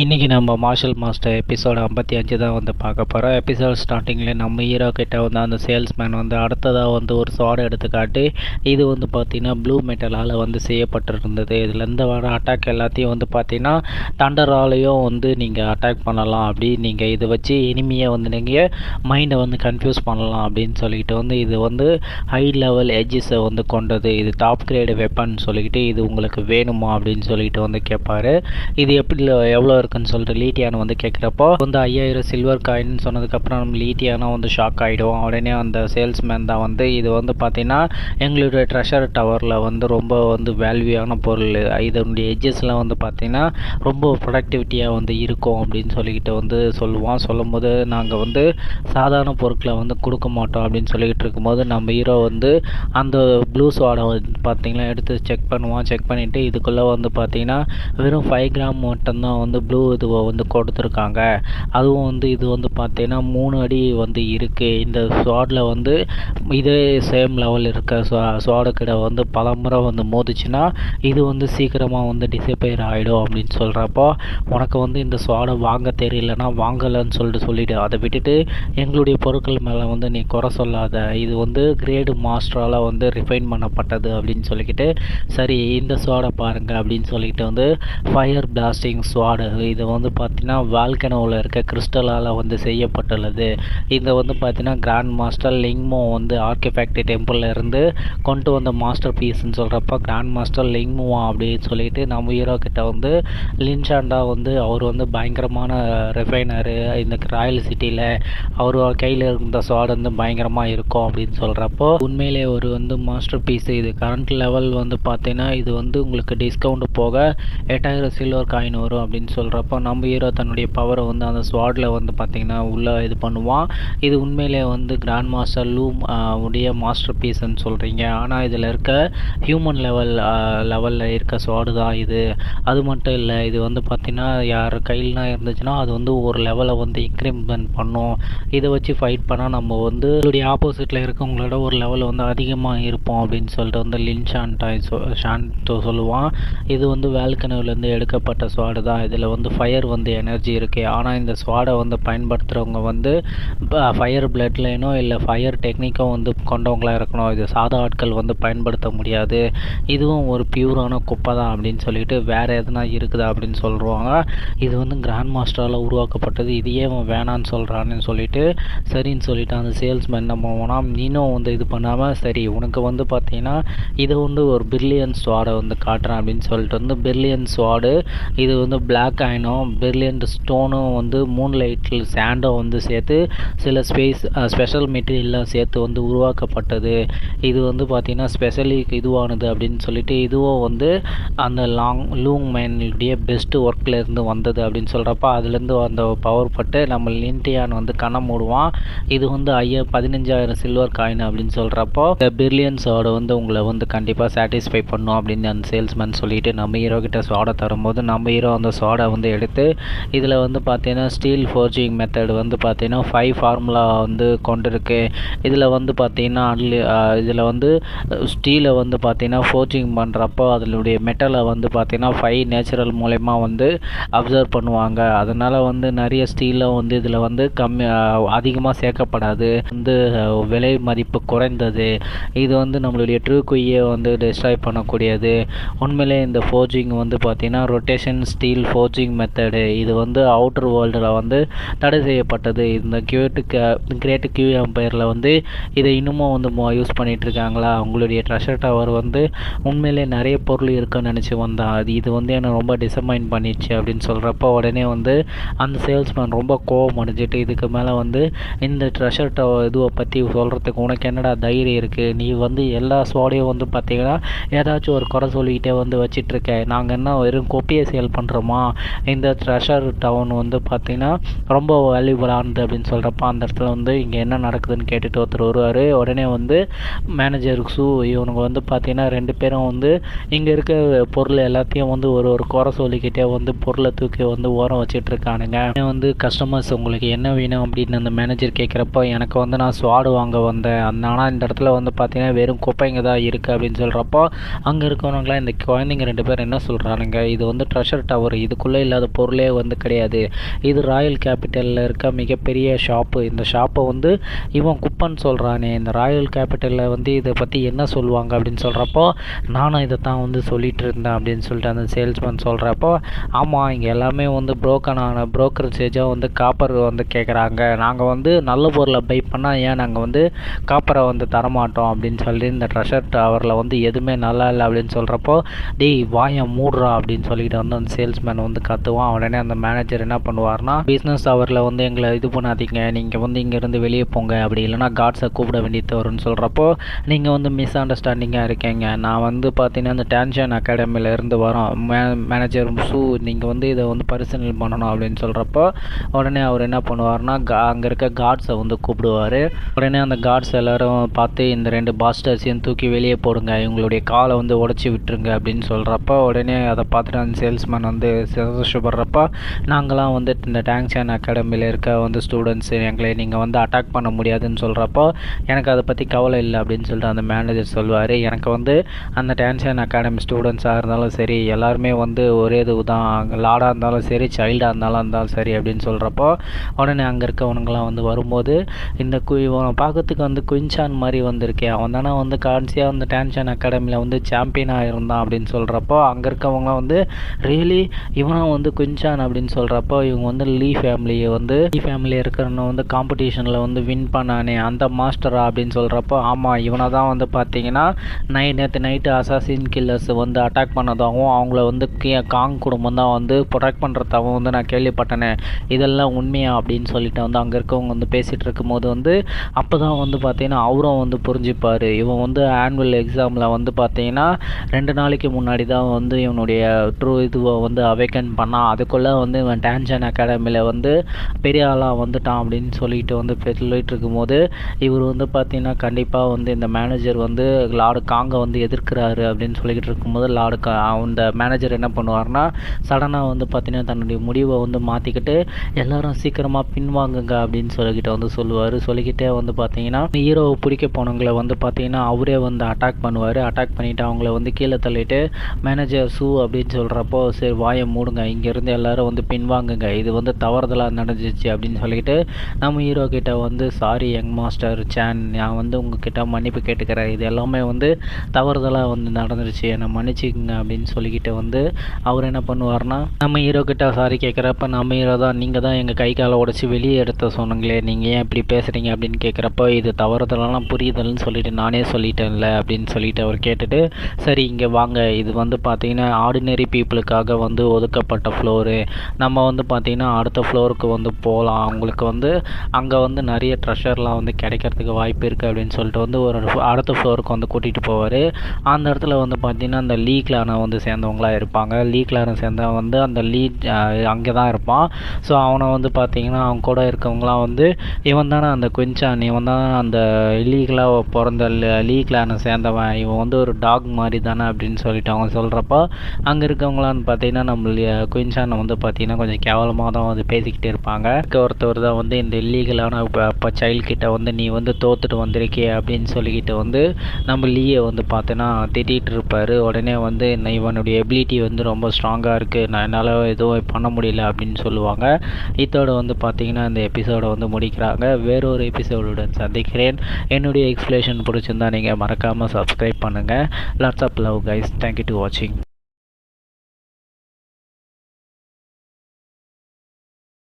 இன்றைக்கி நம்ம marshal master episode 55 தான் வந்து பார்க்க போகிறோம். எபிசோட் ஸ்டார்டிங்கில் நம்ம ஹீரோ கிட்ட வந்து அந்த சேல்ஸ்மேன் வந்து அடுத்ததாக வந்து ஒரு சோடை எடுத்துக்காட்டி இது வந்து பார்த்திங்கன்னா ப்ளூ மெட்டலால் வந்து செய்யப்பட்டிருந்தது. இதுலேருந்து வர அட்டாக் எல்லாத்தையும் வந்து பார்த்திங்கன்னா தண்டராலையும் வந்து நீங்கள் அட்டாக் பண்ணலாம், அப்படி நீங்கள் இதை வச்சு எனிமியை வந்து நீங்கள் மைண்டை வந்து கன்ஃபியூஸ் பண்ணலாம் அப்படின்னு சொல்லிக்கிட்டு வந்து இது வந்து ஹை லெவல் எட்ஜஸை வந்து கொண்டது, இது டாப் கிரேடு வெப்பன் சொல்லிக்கிட்டு இது உங்களுக்கு வேணுமா அப்படின்னு சொல்லிட்டு வந்து கேட்பார். இது எப்படி எவ்வளோ இருக்குன்னு சொல்லிட்டு லீட்டியானு வந்து கேட்குறப்போ வந்து 5000 சில்வர் காயின்னு சொன்னதுக்கப்புறம் நம்ம லீட்டியானா வந்து ஷாக் ஆகிடுவோம். உடனே அந்த சேல்ஸ்மேன் தான் வந்து இது வந்து பார்த்திங்கன்னா எங்களுடைய ட்ரெஷர் டவரில் வந்து ரொம்ப வந்து வேல்யூவான பொருள், இதனுடைய எட்ஜஸ்லாம் வந்து பார்த்திங்கன்னா ரொம்ப ப்ரொடக்டிவிட்டியாக வந்து இருக்கும் அப்படின்னு சொல்லிக்கிட்டு வந்து சொல்லுவான். சொல்லும்போது நாங்கள் வந்து சாதாரண பொருட்களை வந்து கொடுக்க மாட்டோம் அப்படின்னு சொல்லிக்கிட்டு இருக்கும்போது நம்ம ஹீரோ வந்து அந்த ப்ளூ சோடை வந்து பார்த்திங்கன்னா எடுத்து செக் பண்ணுவான். செக் பண்ணிவிட்டு இதுக்குள்ளே வந்து பார்த்திங்கன்னா வெறும் 5 கிராம் மட்டும்தான் வந்து ப்ளூ இதுவை வந்து கொடுத்துருக்காங்க. அதுவும் வந்து இது வந்து பார்த்தீங்கன்னா 3 அடி வந்து இருக்குது. இந்த ஸ்வாடில் வந்து இதே சேம் லெவல் இருக்க ஸ்வாடுக்கிட்ட வந்து பலமுறை வந்து மோதிச்சுன்னா இது வந்து சீக்கிரமாக வந்து டிசப்பேர் ஆகிடும் அப்படின்னு சொல்கிறப்போ உனக்கு வந்து இந்த ஸ்வாடை வாங்க தெரியலன்னா வாங்கலைன்னு சொல்லிவிட்டு அதை விட்டுட்டு எங்களுடைய பொருட்கள் மேலே வந்து நீ குறை சொல்லாத, இது வந்து கிரேடு மாஸ்டரால் வந்து ரிஃபைன் பண்ணப்பட்டது அப்படின்னு சொல்லிக்கிட்டு சரி இந்த ஸ்வாடை பாருங்கள் அப்படின்னு சொல்லிக்கிட்டு வந்து ஃபயர் பிளாஸ்டிங் ஸ்வாடு, இது வந்து பார்த்திங்கன்னா வால்கனோவில் இருக்க கிறிஸ்டலால் வந்து செய்யப்பட்டுள்ளது. இதை வந்து பார்த்திங்கன்னா கிராண்ட் மாஸ்டர் லிங்மோ வந்து ஆர்கிஃபேக்ட் டெம்பிளில் இருந்து கொண்டு வந்த மாஸ்டர் பீஸ்ன்னு சொல்கிறப்ப கிராண்ட் மாஸ்டர் லிங்மோவா அப்படின்னு சொல்லிட்டு நம்ம ஹீரோ கிட்ட வந்து லின்ஷாண்டா வந்து அவர் வந்து பயங்கரமான ரெஃபைனரு இந்த ராயல் சிட்டியில் அவர் கையில் இருந்த ஸ்வாடு வந்து பயங்கரமாக இருக்கும் அப்படின்னு சொல்கிறப்போ உண்மையிலே ஒரு வந்து மாஸ்டர் பீஸ், இது கரண்ட் லெவல் வந்து பார்த்தீங்கன்னா இது வந்து உங்களுக்கு டிஸ்கவுண்ட் போக 8000 சில்வர் காயின் வரும் அப்படின்னு சொல்கிறப்போ நம்ம ஹீரோ தன்னுடைய பவரை வந்து அந்த ஸ்வாடில் வந்து பார்த்திங்கன்னா உள்ளே இது பண்ணுவான். இது உண்மையிலே வந்து கிராண்ட் மாஸ்டர் லூம் உடைய மாஸ்டர் பீஸ்ன்னு சொல்கிறீங்க, ஆனால் இதில் இருக்க ஹியூமன் லெவலில் இருக்க ஸ்வாடு தான் இது. அது மட்டும் இல்லை, இது வந்து பார்த்திங்கன்னா யார் கையிலாம் இருந்துச்சுன்னா அது வந்து ஒரு லெவலை வந்து இன்க்ரிமெண்ட் பண்ணும். இதை வச்சு ஃபைட் பண்ணால் நம்ம வந்து இதோடைய ஆப்போசிட்டில் இருக்கவங்களோட ஒரு லெவலில் வந்து அதிகமாக இருப்போம் அப்படின்னு சொல்லிட்டு வந்து ஷான்டோ சொல்லுவான். இது வந்து வேல்கனோவிலேருந்து எடுக்கப்பட்ட ஸ்வாடு தான், இதில் வந்து ஃபயர் வந்து எனர்ஜி இருக்குது. ஆனால் இந்த ஸ்வாடை வந்து பயன்படுத்துகிறவங்க வந்து ஃபயர் பிளட் லைனோ இல்லை ஃபயர் டெக்னிக்கோ வந்து கொண்டவங்களாக இருக்கணும், இது சாதா ஆட்கள் வந்து பயன்படுத்த முடியாது, இதுவும் ஒரு பியூரான குப்பை தான் அப்படின்னு சொல்லிட்டு வேறு எதுனா இருக்குதா அப்படின்னு சொல்லுவாங்க. இது வந்து கிராண்ட் மாஸ்டரால் உருவாக்கப்பட்டது, இதையே அவன் வேணான்னு சொல்கிறான்னு சொல்லிட்டு சரின்னு சொல்லிட்டு அந்த சேல்ஸ்மேன் என்ன பண்ணுவோன்னா நீனும் வந்து இது பண்ணாமல் சரி உனக்கு வந்து பார்த்தீங்கன்னா இது வந்து ஒரு பிரில்லியன் ஸ்வாடை வந்து காட்டுறேன் அப்படின்னு சொல்லிட்டு வந்து பிரில்லியன் ஸ்வாடு, இது வந்து பிளாக் அயனும் பிரில்லியன்ட் ஸ்டோனும் வந்து மூன் லைட்டில் சாண்டும் வந்து சேர்த்து சில ஸ்பெஷல் மெட்டீரியல்லாம் சேர்த்து வந்து உருவாக்கப்பட்டது. இது வந்து பார்த்திங்கன்னா ஸ்பெஷலி இதுவானது அப்படின்னு சொல்லிட்டு இதுவும் வந்து அந்த லூங் மேனுடைய பெஸ்ட் ஒர்க்கில் இருந்து வந்தது அப்படின்னு சொல்கிறப்ப அதுலேருந்து அந்த பவர் பட்டு நம்ம லின்டியான் வந்து கண்ணம் மூடுவான். இது வந்து 15,000 சில்வர் காயின் அப்படின்னு சொல்கிறப்போ இந்த பிரில்லியன் ஸ்வாடை வந்து உங்களை வந்து கண்டிப்பாக சாட்டிஸ்ஃபை பண்ணும் அப்படின்னு அந்த சேல்ஸ்மேன் சொல்லிட்டு நம்ம ஹீரோ கிட்ட ஸ்வாடை தரும்போது நம்ம ஹீரோ அந்த ஸ்வாடை வந்து எடுத்து இதில் வந்து பார்த்தீங்கன்னா ஸ்டீல் ஃபோர்ஜிங் மெத்தட் வந்து பார்த்தீங்கன்னா 5 ஃபார்முலா வந்து கொண்டிருக்கு. இதில் வந்து பார்த்தீங்கன்னா இதில் வந்து ஸ்டீலை வந்து பார்த்தீங்கன்னா ஃபோர்ஜிங் பண்ணுறப்போ அதனுடைய மெட்டலை வந்து பார்த்தீங்கன்னா 5 நேச்சுரல் மூலயமா வந்து அப்சர்வ் பண்ணுவாங்க. அதனால் வந்து நிறைய ஸ்டீலும் வந்து இதில் வந்து அதிகமாக சேர்க்கப்படாது, வந்து விலை மதிப்பு குறைந்தது, இது வந்து நம்மளுடைய ட்ரூ குய்யை வந்து டிஸ்ட்ராய் பண்ணக்கூடியது. உண்மையிலே இந்த ஃபோர்ஜிங் வந்து பார்த்திங்கன்னா ரொட்டேஷன் ஸ்டீல் ஃபோர்ஜிங் மெத்தடு, இது வந்து அவுட்டர் வேர்ல்டில் வந்து தடை செய்யப்பட்டது. இந்த கிரேட் கியூ எம்பையரில் வந்து இதை இன்னமும் வந்து யூஸ் பண்ணிகிட்டு இருக்காங்களா, உங்களுடைய ட்ரெஷர் டவர் வந்து உண்மையிலே நிறைய பொருள் இருக்குன்னு நினச்சி வந்தான், இது வந்து என்னை ரொம்ப டிசப்பாயின்ட் பண்ணிடுச்சு அப்படின்னு சொல்கிறப்போ உடனே வந்து அந்த சேல்ஸ்மேன் ரொம்ப கோவம் அடைஞ்சிட்டு இதுக்கு மேலே வந்து இந்த ட்ரெஷர் டவர் இதுவை பற்றி சொல்கிறதுக்கு உனக்கு என்னடா தைரியம் இருக்குது, நீ வந்து எல்லா ஸ்வாடையும் வந்து பார்த்திங்கன்னா ஏதாச்சும் ஒரு குறை சொல்லிக்கிட்டே வந்து வச்சிட்ருக்கேன், நாங்கள் என்ன வெறும் கொப்பியை சேல் பண்ணுறோமா, இந்த ட்ரெஷர் டவுன் வந்து பார்த்திங்கன்னா ரொம்ப வேல்யூபிளானது அப்படின்னு சொல்கிறப்ப அந்த இடத்துல வந்து இங்கே என்ன நடக்குதுன்னு கேட்டுட்டு ஒருத்தர் வருவார். உடனே வந்து மேனேஜர் இவனுங்க வந்து பார்த்திங்கன்னா 2 பேரும் வந்து இங்கே இருக்க பொருள் எல்லாத்தையும் வந்து ஒரு குறை சொல்லிக்கிட்டே வந்து பொருளை தூக்கி வந்து ஓரம் வச்சிட்ருக்கானுங்க. வந்து கஸ்டமர்ஸ் உங்களுக்கு என்ன வேணும் அப்படின்னு அந்த மேனேஜர் கேட்குறப்போ எனக்கு வந்து நான் ஸ்வாடு வாங்க வந்தேன், ஆனால் இந்த இடத்துல வந்து பார்த்திங்கன்னா வெறும் குப்பைங்க தான் இருக்குது அப்படின்னு சொல்கிறப்போ அங்கே இருக்கவங்களாம் இந்த குழந்தைங்க 2 பேர் என்ன சொல்கிறானுங்க, இது வந்து ட்ரெஷர் டவர், இதுக்குள்ளே இல்லாத பொருளே வந்து கிடையாது. இது ராயல் கேபிட்டலில் இருக்க மிகப்பெரிய ஷாப்பு. இந்த ஷாப்பை வந்து இவன் குப்பன்னு சொல்கிறானே, இந்த ராயல் கேபிட்டலில் வந்து இதை பற்றி என்ன சொல்லுவாங்க அப்படின்னு சொல்கிறப்போ, நானும் இதை தான் வந்து சொல்லிகிட்டு இருந்தேன் அப்படின்னு சொல்லிட்டு அந்த சேல்ஸ்மேன் சொல்கிறப்போ, ஆமாம் இங்கே எல்லாமே வந்து புரோக்கரேஜாக வந்து காப்பர் வந்து கேட்குறாங்க. நாங்கள் வந்து நல்ல பொருளை பை பண்ணால் ஏன் நாங்கள் வந்து காப்பரை வந்து தரமாட்டோம் அப்படின்னு சொல்லி இந்த ட்ரெஷர் டவரில் வந்து எதுவுமே நல்லா இல்லை அப்படின்னு சொல்கிறப்போ, டேய் வாயை மூடுறா அப்படின்னு சொல்லிட்டு வந்து அந்த சேல்ஸ்மேன் வந்து கத்துவான். உடனே அந்த மேனேஜர் என்ன பண்ணுவார்னா, பிஸ்னஸ் ஹவரில் வந்து எங்களை இது பண்ணாதீங்க, நீங்கள் வந்து இங்கேருந்து வெளியே போங்க, அப்படி இல்லைனா கார்ட்ஸை கூப்பிட வேண்டியது வரும்னு சொல்கிறப்போ, நீங்கள் வந்து மிஸ் அண்டர்ஸ்டாண்டிங்காக இருக்கீங்க. நான் வந்து பார்த்தீங்கன்னா இந்த டான்ஷன் அகாடமியில் இருந்து வரோம், மேனேஜர் நீங்கள் வந்து இதை வந்து பரிசீலனை பண்ணணும் அப்படின்னு சொல்கிறப்போ, உடனே அவர் என்ன பண்ணுவார்னா அங்கே இருக்க கார்ட்ஸை வந்து கூப்பிடுவார். உடனே அந்த கார்ட்ஸ் எல்லோரும் பார்த்து இந்த 2 பாஸ்டர்ஸையும் தூக்கி வெளியே போடுங்க, இவங்களுடைய காலை வந்து உடச்சி விட்டுருங்க அப்படின்னு சொல்கிறப்போ, உடனே அதை பார்த்துட்டு அந்த சேல்ஸ்மேன் வந்து சந்தோஷப்படுறப்போ, நாங்களாம் வந்து இந்த டான்ஷன் அகாடமியில் இருக்க வந்து ஸ்டூடெண்ட்ஸு, எங்களை நீங்கள் வந்து அட்டாக் பண்ண முடியாதுன்னு சொல்கிறப்போ, எனக்கு அதை பற்றி கவலை இல்லை அப்படின்னு சொல்லிட்டு அந்த மேனேஜர் சொல்வார். எனக்கு வந்து அந்த டான்ஷன் அகாடமி ஸ்டூடெண்ட்ஸாக இருந்தாலும் சரி, எல்லாருமே வந்து ஒரே இது தான், லாடாக இருந்தாலும் சரி, சைல்டாக இருந்தாலும் சரி அப்படின்னு சொல்கிறப்போ, உடனே அங்கே இருக்கவனுங்களாம் வந்து வரும்போது, இந்த இவனை பார்க்கறதுக்கு வந்து குயின்சான் மாதிரி வந்திருக்கேன், அவன் தானே வந்து கடைசியாக வந்து டான்ஷன் அகாடமியில் வந்து சாம்பியனாக இருந்தான் அப்படின்னு சொல்கிறப்போ, அங்கே இருக்கவங்களாம் வந்து ரியலி இவனும் வந்து குயின்சான் அப்படின்னு சொல்கிறப்போ, இவங்க வந்து லீ ஃபேமிலி இருக்கிறவன வந்து காம்படிஷனில் வந்து வின் பண்ணானே அந்த மாஸ்டரா அப்படின்னு சொல்கிறப்போ, ஆமாம் இவனை தான் வந்து பார்த்தீங்கன்னா நேற்று நைட்டு அசாசின் கில்லர்ஸ் வந்து அட்டாக் பண்ணதாகவும் அவங்கள வந்து காங் குடும்பம் தான் வந்து ப்ரொடெக்ட் பண்ணுறதாகவும் வந்து நான் கேள்விப்பட்டேனே, இதெல்லாம் உண்மையா அப்படின்னு சொல்லிட்டு வந்து அங்கே இருக்கவங்க வந்து பேசிகிட்டு இருக்கும்போது வந்து அப்போ தான் வந்து பார்த்தீங்கன்னா அவரும் வந்து புரிஞ்சுப்பார். இவன் வந்து ஆனுவல் எக்ஸாமில் வந்து பார்த்தீங்கன்னா 2 நாளைக்கு முன்னாடி தான் வந்து இவனுடைய இதுவை வந்து அவேக்கன் பண்ணான். அதுக்குள்ளே வந்து இவன் டான்ஷன் அகாடமியில் வந்து பெரிய ஆளாக வந்துட்டான் அப்படின்னு சொல்லிட்டு வந்து சொல்லிட்டு இருக்கும்போது, இவர் வந்து பார்த்தீங்கன்னா கண்டிப்பாக வந்து இந்த மேனேஜர் வந்து லார்டு காங்கை வந்து எதிர்க்கிறாரு அப்படின்னு சொல்லிக்கிட்டு இருக்கும்போது, அந்த மேனேஜர் என்ன பண்ணுவார்னா சடனாக வந்து பார்த்தீங்கன்னா தன்னுடைய முடிவை வந்து மாற்றிக்கிட்டு, எல்லாரும் சீக்கிரமாக பின்வாங்குங்க அப்படின்னு சொல்லிக்கிட்டு வந்து சொல்லிக்கிட்டே வந்து பார்த்தீங்கன்னா ஹீரோவை பிடிக்க போனவங்களை வந்து பார்த்தீங்கன்னா அவரே வந்து அட்டாக் பண்ணுவார். அட்டாக் பண்ணிவிட்டு அவங்கள வந்து கீழே தள்ளிட்டு, மேனேஜர் அப்படின்னு சொல்கிறப்போ, சரி வாயை மூடுங்க, இங்கேருந்து எல்லோரும் வந்து பின்வாங்குங்க, இது வந்து தவறுதலாக நடந்துச்சு அப்படின்னு சொல்லிக்கிட்டு நம்ம ஹீரோ கிட்ட வந்து, சாரி யங் மாஸ்டர் சான், நான் வந்து உங்ககிட்ட மன்னிப்பு கேட்டுக்கிறேன், இது எல்லாமே வந்து தவறுதலாக வந்து நடந்துருச்சு, என்னை மன்னிச்சிக்கங்க அப்படின்னு சொல்லிக்கிட்டு வந்து அவர் என்ன பண்ணுவார்னா, நம்ம ஹீரோ கிட்ட சாரி கேட்குறப்ப, நம்ம ஹீரோ தான், நீங்கள் தான் எங்கள் கை காலை உடச்சி வெளியே எடுத்த சொன்னீங்களே, நீங்கள் ஏன் இப்படி பேசுகிறீங்க அப்படின்னு கேட்குறப்போ, இது தவறுதலாம் புரியுதல்னு சொல்லிட்டு நானே சொல்லிட்டேன்ல அப்படின்னு சொல்லிட்டு அவர் கேட்டுட்டு, சரி இங்கே வாங்க, இது வந்து பார்த்தீங்கன்னா ஆர்டினரி பீப்புளுக்காக வந்து ஒதுக்கப்பட்ட ஃப்ளோரு, நம்ம வந்து பார்த்திங்கன்னா அடுத்த ஃப்ளோருக்கு வந்து போகலாம், அவங்களுக்கு வந்து அங்கே வந்து நிறைய ட்ரெஷர்லாம் வந்து கிடைக்கிறதுக்கு வாய்ப்பு இருக்குது அப்படின்னு சொல்லிட்டு வந்து ஒரு அடுத்த ஃப்ளோருக்கு வந்து கூட்டிகிட்டு போவார். அந்த இடத்துல வந்து பார்த்திங்கன்னா அந்த லீ கிளானை வந்து சேர்ந்தவங்களாக இருப்பாங்க. லீ கிளானை சேர்ந்தவன் வந்து அந்த அங்கே தான் இருப்பான். ஸோ அவனை வந்து பார்த்திங்கன்னா அவங்க கூட இருக்கவங்களாம் வந்து, இவன் தானே அந்த குயின்சான், இவன் தான் அந்த இல்லீகலாக பிறந்த லீ கிளானை சேர்ந்தவன், இவன் வந்து ஒரு டாக் மாதிரி தானே அப்படின்னு சொல்லிட்டு அவங்க சொல்கிறப்போ, அங்கே இருக்கவங்களான்னு பார்த்தீங்கன்னா நம்மளுடைய குயின்சானை வந்து பார்த்திங்கன்னா கொஞ்சம் கேவலமாக தான் வந்து பேசிக்கிட்டே இருப்பாங்க. ஒருத்தவர் தான் வந்து இந்த இல்லீகலான இப்போ சைல்ட்கிட்ட வந்து நீ வந்து தோத்துட்டு வந்திருக்கே அப்படின்னு சொல்லிக்கிட்டு வந்து நம்ம லீயை வந்து பார்த்தோன்னா திட்டிகிட்டு இருப்பார். உடனே வந்து இவனுடைய எபிலிட்டி வந்து ரொம்ப ஸ்ட்ராங்காக இருக்குது, நான் என்னால் எதுவும் பண்ண முடியல அப்படின்னு சொல்லுவாங்க. இதோட வந்து பார்த்திங்கன்னா இந்த எபிசோடை வந்து முடிக்கிறாங்க. வேறொரு எபிசோடுடன் சந்திக்கிறேன். என்னுடைய எக்ஸ்பிளேஷன் பிடிச்சிருந்தா நீங்கள் மறக்காமல் சப்ஸ்கிரைப் பண்ணுங்கள். Lots of love guys. Thank you to வாட்சிங்.